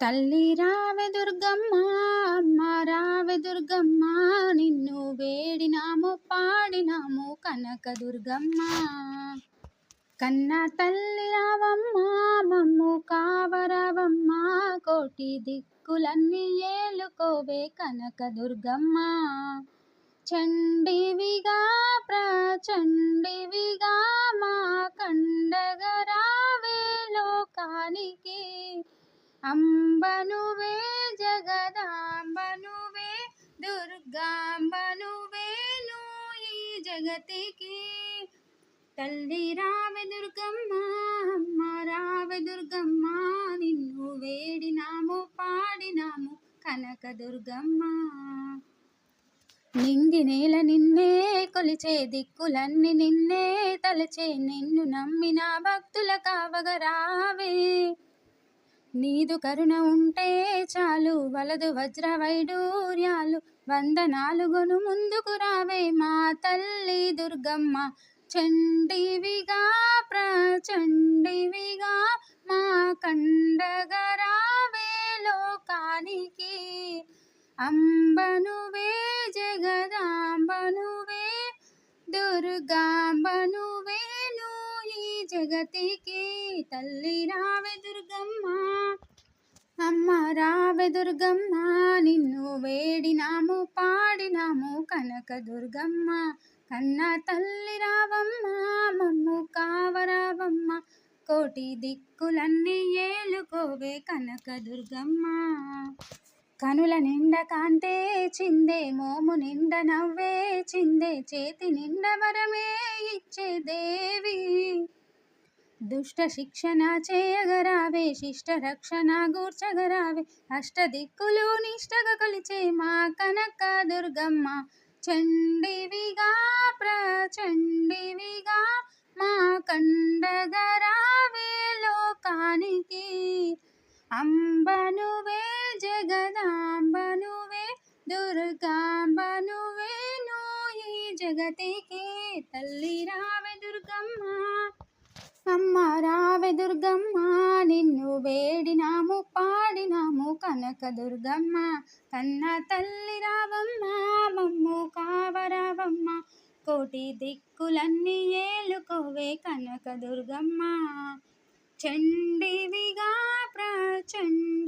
తల్లి రావె దుర్గమ్మ, అమ్మ రావె దుర్గమ్మ, నిన్ను వేడినాము పాడినాము కనక దుర్గమ్మ. కన్న తల్లి రావమ్మ, మమ్ము కావరావమ్మ, కోటి దిక్కులన్నీ ఏలుకోవే కనక దుర్గమ్మ. చండివిగా ప్రచండివిగా మా కండగరావే లోకానికి. అంబనువే జగదాంబనువే దుర్గాంబనువే ఈ జగతికి. తల్లి రావె దుర్గమ్మ, అమ్మ రావె దుర్గమ్మ, నిన్ను వేడినాము పాడినాము కనక దుర్గమ్మ. నింగి నేల నిన్నే కొలిచే, దిక్కులన్నీ నిన్నే తలచే, నిన్ను నమ్మిన భక్తుల కావగరావే. నీదు కరుణ ఉంటే చాలు, వలదు వజ్ర వైడూర్యాలు, వందనాలుగును ముందుకు రావే మా తల్లి దుర్గమ్మ. చండివిగా ప్రచండివిగా మా కండగరావే లోకానికి. అంబనువే జగదాంబనువే దుర్గాంబనువే ఈ జగతికి. తల్లి రావె దుర్గమ్మ, అమ్మ రావె దుర్గమ్మ, నిన్ను వేడినాము పాడినాము కనక దుర్గమ్మ. కన్న తల్లి రావమ్మ, మమ్ము కావరావమ్మ, కోటి దిక్కులన్నీ ఏలుకోవే కనక దుర్గమ్మ. కనుల నిండ కాంతే చిందే, మోము నిండ నవ్వే చిందే, చేతి నిండ వరమే ఇచ్చే దేవి. దుష్ట శిక్షణ చేయగరావే, శిష్ట రక్షణ గూర్చగరావే, అష్ట దిక్కులు నిష్టగా కొలిచే మా కనక దుర్గమ్మ. చండివిగా ప్రచండివిగా మా కండగరావే లోకానికి. అంబనువే జగదాంబనువే దుర్గాంబనువే ఈ జగతికి. తల్లి రావె దుర్గమ్మ, అమ్మ రావె దుర్గమ్మ, నిన్ను వేడినాము పాడినాము కనక దుర్గమ్మ. కన్న తల్లి రావమ్మ, మమ్ము కావరావమ్మ, కోటి దిక్కులన్నీ ఏలుకోవే కనక దుర్గమ్మ. చండివిగా ప్రచండి